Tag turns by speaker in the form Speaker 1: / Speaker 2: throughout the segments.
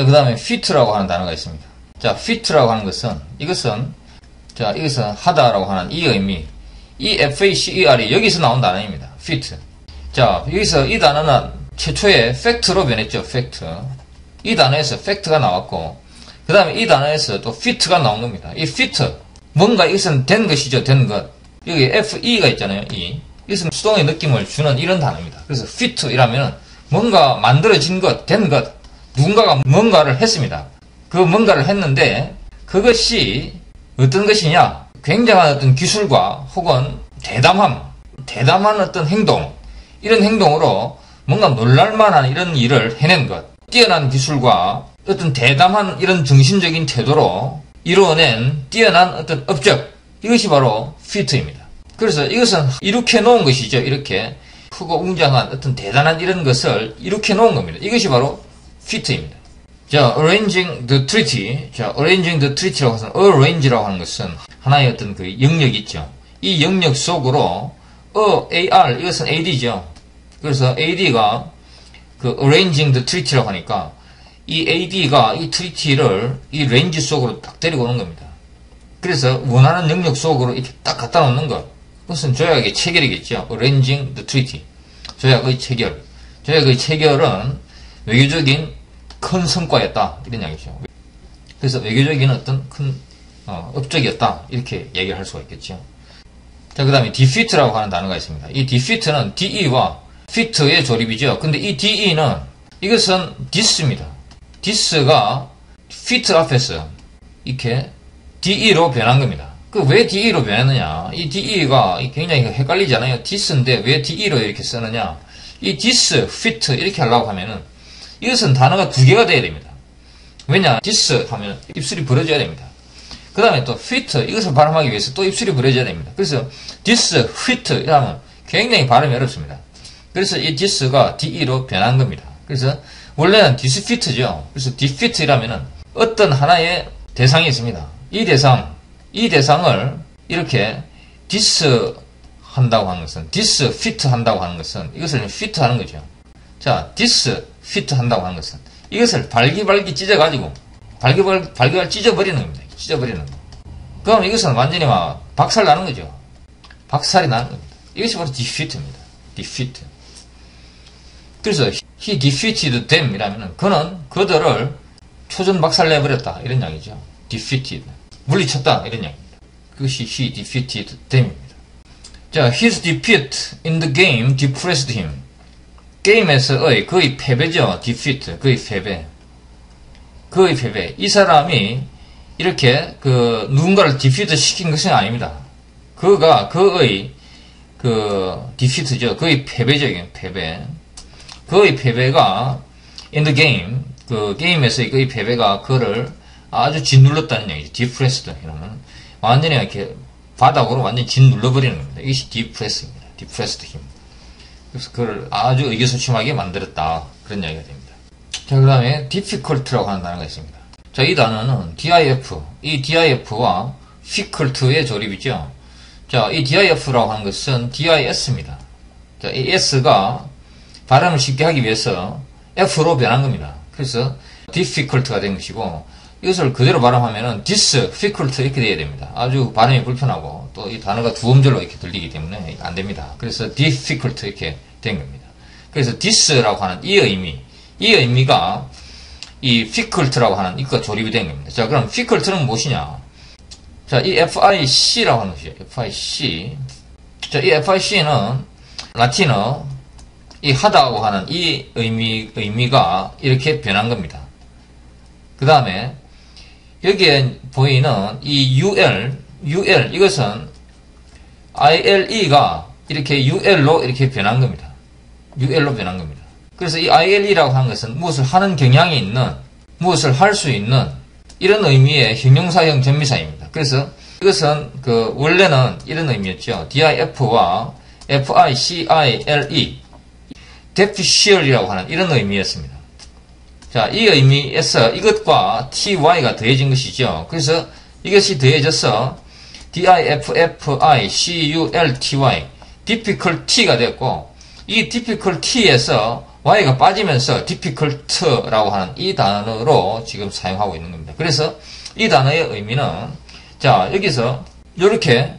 Speaker 1: 자, 그 다음에 fit라고 하는 단어가 있습니다. 자, fit라고 하는 것은, 이것은 하다라고 하는 이 의미, 이 facer이 여기서 나온 단어입니다. fit. 자, 여기서 이 단어는 최초에 fact로 변했죠. fact. 이 단어에서 fact가 나왔고, 그 다음에 이 단어에서 또 fit가 나온 겁니다. 이 fit. 뭔가 이것은 된 것이죠. 된 것. 여기 fe가 있잖아요. 이것은 수동의 느낌을 주는 이런 단어입니다. 그래서 fit이라면 뭔가 만들어진 것, 된 것. 누군가가 뭔가를 했습니다. 그 뭔가를 했는데 그것이 어떤 것이냐? 굉장한 어떤 기술과 혹은 대담한 어떤 행동, 이런 행동으로 뭔가 놀랄만한 이런 일을 해낸 것, 뛰어난 기술과 어떤 대담한 이런 정신적인 태도로 이루어낸 뛰어난 어떤 업적, 이것이 바로 fit입니다. 그래서 이것은 이룩해 놓은 것이죠. 이렇게 크고 웅장한 어떤 대단한 이런 것을 이룩해 놓은 겁니다. 이것이 바로 fit입니다. 자, arranging the treaty. 자, arranging the treaty라고 해서 arrange라고 하는 것은 하나의 어떤 그 영역이 있죠. 이 영역 속으로 AR, 이것은 AD죠. 그래서 AD가 그 arranging the treaty라고 하니까 이 AD가 이 treaty를 이 레인지 속으로 딱 데리고 오는 겁니다. 그래서 원하는 영역 속으로 이렇게 딱 갖다 놓는 것. 그것은 조약의 체결이겠죠. arranging the treaty. 조약의 체결. 조약의 체결은 외교적인 큰 성과였다. 이런 이야기죠. 그래서 외교적인 어떤 큰 업적이었다. 이렇게 얘기를 할 수가 있겠죠. 자, 그 다음에 defeat라고 하는 단어가 있습니다. 이 defeat는 DE와 fit의 조립이죠. 근데 이 DE는 이것은 this입니다. this가 fit 앞에서 이렇게 DE로 변한 겁니다. 그 왜 DE로 변했느냐? 이 DE가 굉장히 헷갈리잖아요. this인데 왜 DE로 이렇게 쓰느냐? 이 this, fit 이렇게 하려고 하면은 이것은 단어가 두 개가 돼야 됩니다. 왜냐? this 하면 입술이 벌어져야 됩니다. 그 다음에 또 fit 이것을 발음하기 위해서 또 입술이 벌어져야 됩니다. 그래서 this, fit 이라면 굉장히 발음이 어렵습니다. 그래서 이 this가 DE로 변한 겁니다. 그래서 원래는 disfit죠. 그래서 defeat이라면은 어떤 하나의 대상이 있습니다. 이 대상을 이렇게 this 한다고 하는 것은, this fit 한다고 하는 것은 이것을 fit 하는 거죠. 자, this fit 한다고 하는 것은 이것을 발기발기 찢어가지고 발기발 찢어버리는 겁니다. 찢어버리는 거. 그럼 이것은 완전히 막 박살 나는 거죠. 박살이 나는 겁니다. 이것이 바로 defeat입니다. defeat. 그래서 he defeated them 이라면 그는 그들을 초전박살 내버렸다. 이런 이야기죠. defeated. 물리쳤다. 이런 이야기입니다. 그것이 he defeated them입니다. 자, his defeat in the game depressed him. 게임에서의 그의 패배죠. defeat. 그의 패배. 이 사람이 이렇게 누군가를 defeat 시킨 것은 아닙니다. 그의 defeat죠. 그의 패배죠. 패배. 그의 패배가 in the game, 게임에서의 그의 패배가 그를 아주 짓눌렀다는 얘기죠. depressed. 이러면 완전히 이렇게 바닥으로 완전히 짓눌러버리는 겁니다. 이것이 depress입니다. depressed him. 그래서 그를 아주 의기소침하게 만들었다. 그런 이야기가 됩니다. 자, 그 다음에 difficult라고 하는 단어가 있습니다. 자, 이 단어는 DIF, 이 DIF와 difficult의 조립이죠. 자, 이 DIF라고 하는 것은 DIS입니다. 자, 이 S가 발음을 쉽게 하기 위해서 F로 변한 겁니다. 그래서 difficult가 된 것이고, 이것을 그대로 발음하면은 difficult 이렇게 돼야 됩니다. 아주 발음이 불편하고 또 이 단어가 두 음절로 이렇게 들리기 때문에 안 됩니다. 그래서 difficult 이렇게 된 겁니다. 그래서 this라고 하는 이 의미가 이 difficult라고 하는 이거가 조립이 된 겁니다. 자, 그럼 difficult는 무엇이냐? 자, 이 FIC라고 하는 것이죠. FIC. 자, 이 FIC는 라틴어 이 하다고 하는 이 의미가 이렇게 변한 겁니다. 그 다음에 여기에 보이는 이 UL 이것은 ILE가 이렇게 UL로 이렇게 변한 겁니다. UL로 변한 겁니다. 그래서 이 ILE라고 하는 것은 무엇을 하는 경향이 있는, 무엇을 할 수 있는 이런 의미의 형용사형 전미사입니다. 그래서 이것은 원래는 이런 의미였죠. DIF와 FICILE deficial이라고 하는 이런 의미였습니다. 자, 이 의미에서 이것과 ty가 더해진 것이죠. 그래서 이것이 더해져서 difficulty difficulty가 됐고, 이 difficulty에서 y가 빠지면서 difficult라고 하는 이 단어로 지금 사용하고 있는 겁니다. 그래서 이 단어의 의미는, 자, 여기서, 요렇게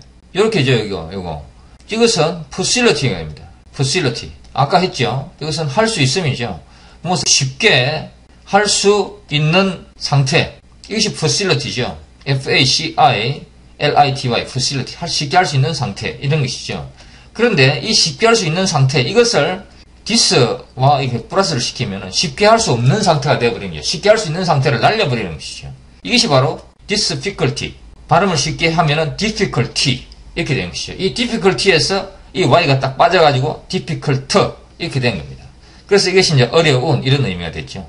Speaker 1: 이것은 facility입니다. facility. 아까 했죠? 이것은 할 수 있음이죠. 무엇을 쉽게 할 수 있는 상태. 이것이 facility죠. F-A-C-I-L-I-T-Y, facility. 쉽게 할 수 있는 상태. 이런 것이죠. 그런데 이 쉽게 할 수 있는 상태, 이것을 this와 이렇게 플러스를 시키면 쉽게 할 수 없는 상태가 되어버리는 거죠. 쉽게 할 수 있는 상태를 날려버리는 것이죠. 이것이 바로 difficulty. 발음을 쉽게 하면은 difficulty. 이렇게 되는 것이죠. 이 difficulty에서 이 y가 딱 빠져가지고 difficult. 이렇게 된 겁니다. 그래서 이것이 이제 어려운 이런 의미가 됐죠.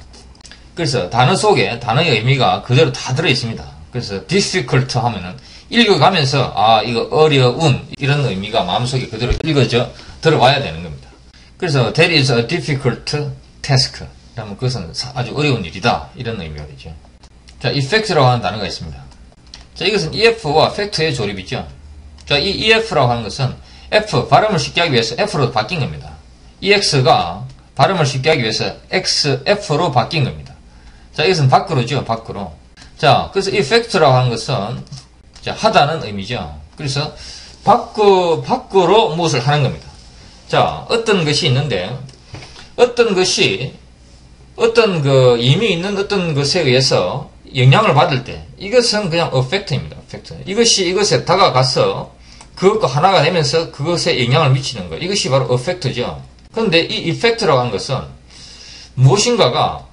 Speaker 1: 그래서 단어 속에 단어의 의미가 그대로 다 들어있습니다. 그래서 difficult 하면은 읽어가면서 이거 어려운 이런 의미가 마음속에 그대로 들어와야 되는 겁니다. 그래서 that is a difficult task. 그러면 그것은 아주 어려운 일이다. 이런 의미가 되죠. 자, effect라고 하는 단어가 있습니다. 자, 이것은 EF와 fact의 조립이죠. 자, 이 EF라고 하는 것은 F, 발음을 쉽게 하기 위해서 F로 바뀐 겁니다. EX가 발음을 쉽게 하기 위해서 XF로 바뀐 겁니다. 자, 이것은 밖으로죠, 밖으로. 자, 그래서 이 fact라고 하는 것은, 자, 하다는 의미죠. 그래서, 밖으로 무엇을 하는 겁니다. 자, 어떤 것이 있는데, 어떤 이미 있는 어떤 것에 의해서 영향을 받을 때, 이것은 그냥 effect입니다, effect. 이것이 이것에 다가가서, 그것과 하나가 되면서 그것에 영향을 미치는 것. 이것이 바로 effect죠. 그런데 이 effect라고 하는 것은 무엇인가가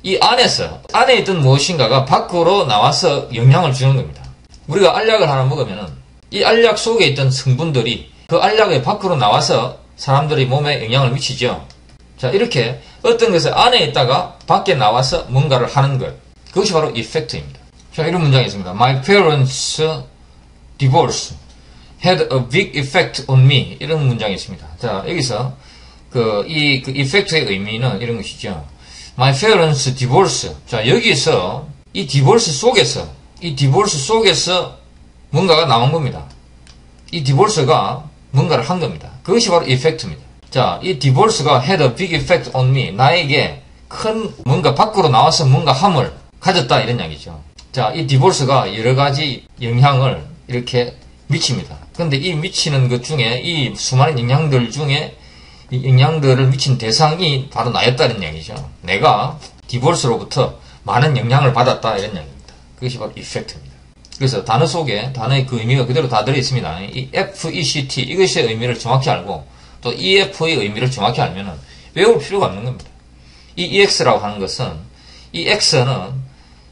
Speaker 1: 이 안에 있던 무엇인가가 밖으로 나와서 영향을 주는 겁니다. 우리가 알약을 하나 먹으면은 이 알약 속에 있던 성분들이 그 알약의 밖으로 나와서 사람들의 몸에 영향을 미치죠. 자, 이렇게 어떤 것을 안에 있다가 밖에 나와서 뭔가를 하는 것. 그것이 바로 effect입니다. 자, 이런 문장이 있습니다. My parents' divorce had a big effect on me. 이런 문장이 있습니다. 자, 여기서 그 effect의 의미는 이런 것이죠. My parents' divorce. 자, 여기서 이 divorce 속에서 뭔가가 나온 겁니다. 이 divorce가 뭔가를 한 겁니다. 그것이 바로 effect입니다. 자, 이 divorce가 had a big effect on me. 나에게 큰 뭔가 밖으로 나와서 뭔가 함을 가졌다 이런 이야기죠. 자, 이 divorce가 여러 가지 영향을 이렇게 미칩니다. 그런데 이 미치는 것 중에 이 수많은 영향들 중에 이 영향들을 미친 대상이 바로 나였다는 이야기죠. 내가 디보르스로부터 많은 영향을 받았다 이런 이야기입니다. 그것이 바로 effect입니다. 그래서 단어 속에 단어의 그 의미가 그대로 다 들어있습니다. 이 FECT 이것의 의미를 정확히 알고 또 EF의 의미를 정확히 알면은 외울 필요가 없는 겁니다. 이 EX라고 하는 것은 이 X는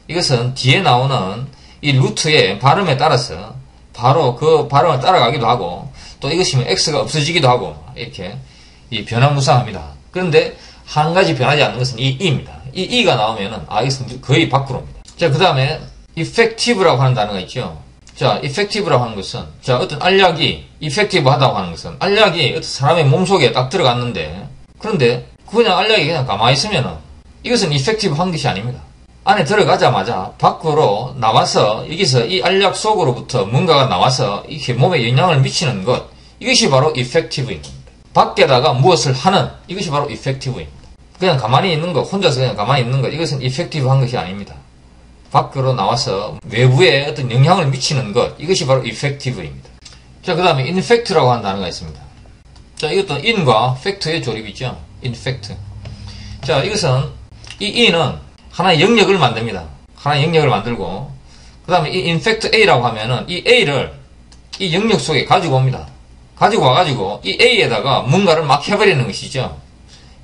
Speaker 1: 이것은 뒤에 나오는 이 루트의 발음에 따라서 바로 그 발음을 따라가기도 하고 또 이것이 X가 없어지기도 하고 이렇게 이 변화무쌍합니다. 그런데 한 가지 변하지 않는 것은 이 E입니다. 이 E가 나오면은 이것은 거의 밖으로입니다. 자, 그 다음에 effective라고 하는 단어가 있죠. 자, effective라고 하는 것은 자, 어떤 알약이 effective하다고 하는 것은 알약이 어떤 사람의 몸속에 딱 들어갔는데 그런데 그냥 알약이 그냥 가만히 있으면은 이것은 effective한 것이 아닙니다. 안에 들어가자마자 밖으로 나와서 여기서 이 알약 속으로부터 뭔가가 나와서 이렇게 몸에 영향을 미치는 것 이것이 바로 effective입니다. 밖에다가 무엇을 하는 이것이 바로 effective입니다. 그냥 가만히 있는 것 혼자서 그냥 가만히 있는 것 이것은 effective한 것이 아닙니다. 밖으로 나와서 외부에 어떤 영향을 미치는 것 이것이 바로 effective입니다. 자, 그 다음에 infect라고 하는 단어가 있습니다. 자, 이것도 in과 fact의 조립이죠. infect. 자, 이것은 이 in은 하나의 영역을 만듭니다. 하나의 영역을 만들고 그 다음에 이 infect A라고 하면은 이 A를 이 영역 속에 가지고 옵니다. 가지고 와가지고 이 A에다가 뭔가를 막 해버리는 것이죠.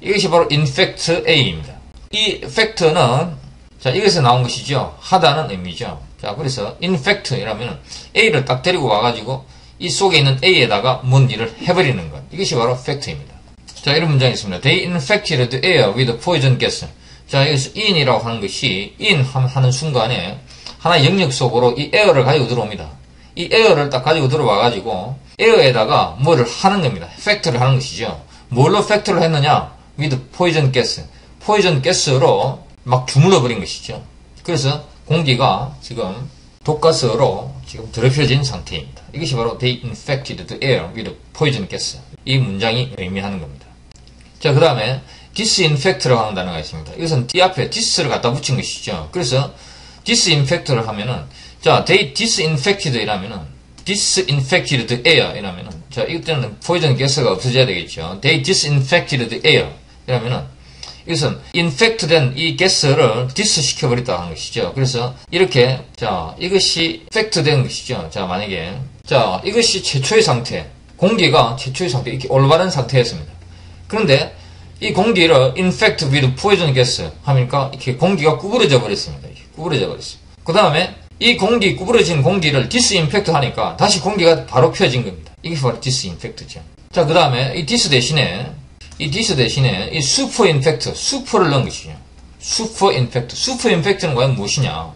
Speaker 1: 이것이 바로 infect A입니다. 이 fact는 자, 이것에서 나온 것이죠. 하다는 의미죠. 자, 그래서 infect이라면 A를 딱 데리고 와가지고 이 속에 있는 A에다가 뭔 일을 해버리는 것. 이것이 바로 fact입니다. 자, 이런 문장이 있습니다. They infected the air with poison gas. 자, 여기서 in이라고 하는 것이 in 하는 순간에 하나의 영역 속으로 이 air를 가지고 들어옵니다. 이 air를 딱 가지고 들어와가지고 air에다가 뭐를 하는 겁니다. fact를 하는 것이죠. 뭘로 fact를 했느냐? with poison gas. poison gas로 막 주물러 버린 것이죠. 그래서 공기가 지금 독가스로 지금 더럽혀진 상태입니다. 이것이 바로 they infected the air with poison gas. 이 문장이 의미하는 겁니다. 자, 그 다음에 disinfect라고 하는 단어가 있습니다. 이것은 D 앞에 dis를 갖다 붙인 것이죠. 그래서 disinfect를 하면은, 자, they disinfected 이라면은, disinfected the air 이라면은, 자, 이때는 포이즌 가스가 없어져야 되겠죠. they disinfected the air 이라면은, 이것은 infect된 이 가스를 dis시켜버렸다 하는 것이죠. 그래서 이렇게, 자, 이것이 infect된 것이죠. 자, 만약에, 자, 이것이 최초의 상태, 공기가 최초의 상태, 이렇게 올바른 상태였습니다. 그런데 이 공기를 infect with poison gas 하니까 이렇게 공기가 구부러져 버렸습니다. 이렇게 구부러져 버렸어요. 그 다음에 이 구부러진 공기를 disinfect 하니까 다시 공기가 바로 펴진 겁니다. 이게 바로 disinfect죠. 자, 그 다음에 이 dis 대신에 이 super infect, super를 넣은 것이죠. super infect는 과연 무엇이냐?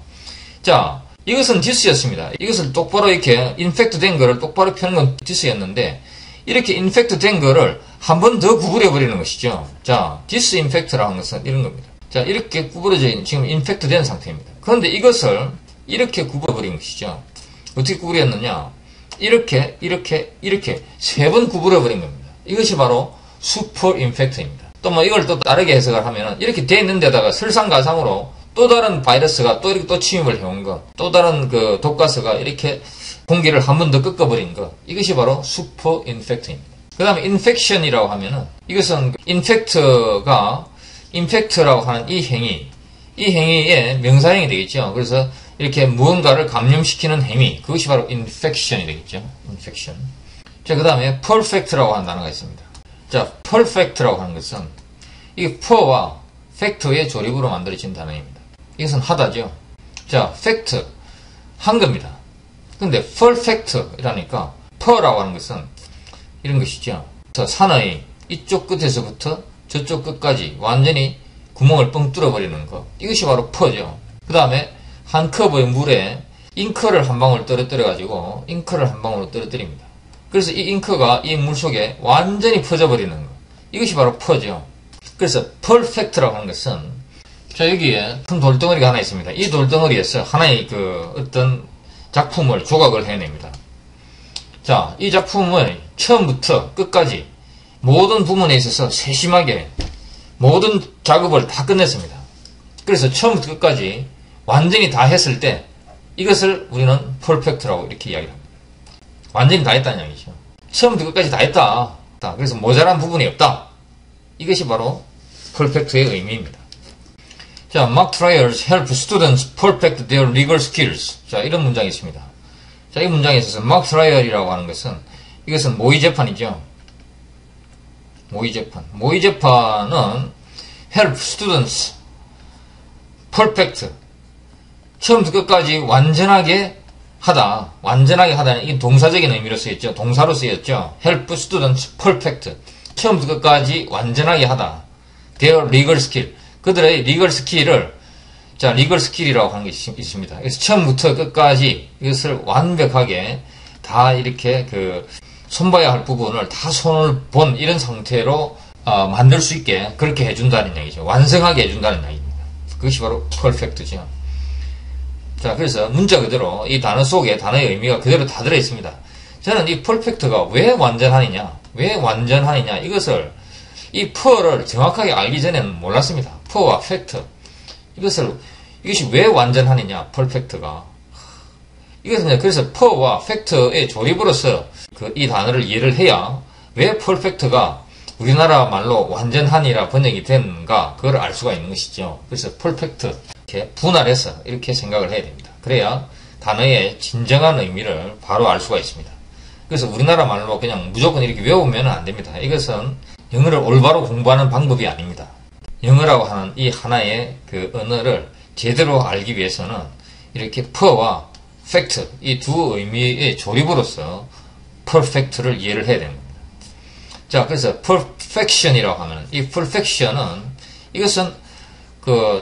Speaker 1: 자, 이것은 dis였습니다. 이것을 똑바로 이렇게 infect 된 거를 똑바로 펴는 건 dis였는데, 이렇게 infect 된 거를 한 번 더 구부려버리는 것이죠. 자, disinfect라는 것은 이런 겁니다. 자, 이렇게 구부러져 있는, 지금 infect 된 상태입니다. 그런데 이것을 이렇게 구부려버린 것이죠. 어떻게 구부렸느냐? 이렇게 세 번 구부려버린 겁니다. 이것이 바로 super infect입니다. 또 뭐 이걸 또 다르게 해석을 하면은, 이렇게 돼 있는 데다가 설상가상으로 또 다른 바이러스가 또 이렇게 또 침입을 해온 거, 또 다른 그 독가스가 이렇게 공기를 한 번 더 꺾어버린 거, 이것이 바로 super infect입니다. 그 다음에 infection이라고 하면은, 이것은 infect라고 하는 이 행위의 명사형이 되겠죠. 그래서 이렇게 무언가를 감염시키는 행위, 그것이 바로 infection이 되겠죠. infection. 자, 그 다음에 perfect라고 하는 단어가 있습니다. 자, perfect라고 하는 것은 이게 per와 fact의 조립으로 만들어진 단어입니다. 이것은 하다죠. 자, fact, 한 겁니다. 근데 perfect이라니까 per라고 하는 것은 이런 것이죠. 산의 이쪽 끝에서부터 저쪽 끝까지 완전히 구멍을 뻥 뚫어버리는 것. 이것이 바로 per죠. 그 다음에 한 컵의 물에 잉크를 한 방울 떨어뜨려가지고 잉크를 한 방울 떨어뜨립니다. 그래서 이 잉크가 이 물 속에 완전히 퍼져버리는 것. 이것이 바로 per죠. 그래서 perfect라고 하는 것은, 자, 여기에 큰 돌덩어리가 하나 있습니다. 이 돌덩어리에서 하나의 그 어떤 작품을 조각을 해냅니다. 자, 이 작품을 처음부터 끝까지 모든 부분에 있어서 세심하게 모든 작업을 다 끝냈습니다. 그래서 처음부터 끝까지 완전히 다 했을 때 이것을 우리는 퍼펙트라고 이렇게 이야기합니다. 완전히 다 했다는 이야기죠. 처음부터 끝까지 다 했다. 그래서 모자란 부분이 없다. 이것이 바로 퍼펙트의 의미입니다. 자, mock trials help students perfect their legal skills. 자, 이런 문장이 있습니다. 자, 이 문장에 있어서 mock trial이라고 하는 것은, 이것은 모의재판이죠. 모의재판은 help students perfect, 처음부터 끝까지 완전하게 하다는 이게 동사적인 의미로 쓰였죠. 동사로 쓰였죠. help students perfect, 처음부터 끝까지 완전하게 하다. their legal skill, 그들의 legal skill을, 자, legal skill이라고 하는 게 있습니다. 그래서 처음부터 끝까지 이것을 완벽하게 다 이렇게 손봐야 할 부분을 다 손을 본 이런 상태로 만들 수 있게 그렇게 해준다는 얘기죠. 완성하게 해준다는 얘기입니다. 그것이 바로 perfect죠. 자, 그래서 문자 그대로 이 단어 속에 단어의 의미가 그대로 다 들어있습니다. 저는 이 perfect가 왜 완전하느냐, 이것을, 이 per를 정확하게 알기 전에는 몰랐습니다. per와 fact, 이것이 왜 완전하느냐, perfect가. 이것은 그래서 per와 fact의 조립으로서 이 단어를 이해를 해야 왜 perfect가 우리나라 말로 완전한이라 번역이 되는가, 그걸 알 수가 있는 것이죠. 그래서 perfect, 이렇게 분할해서 이렇게 생각을 해야 됩니다. 그래야 단어의 진정한 의미를 바로 알 수가 있습니다. 그래서 우리나라 말로 그냥 무조건 이렇게 외우면 안 됩니다. 이것은 영어를 올바로 공부하는 방법이 아닙니다. 영어라고 하는 이 하나의 언어를 제대로 알기 위해서는 이렇게 per와 fact, 이 두 의미의 조립으로서 perfect를 이해를 해야 됩니다. 자, 그래서 perfection이라고 하면, 이 perfection은, 이것은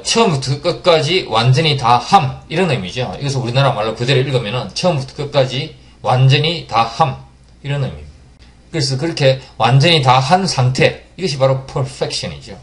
Speaker 1: 처음부터 끝까지 완전히 다 함, 이런 의미죠. 이것을 우리나라 말로 그대로 읽으면은 처음부터 끝까지 완전히 다 함, 이런 의미입니다. 그래서 그렇게 완전히 다 한 상태, 이것이 바로 perfection이죠.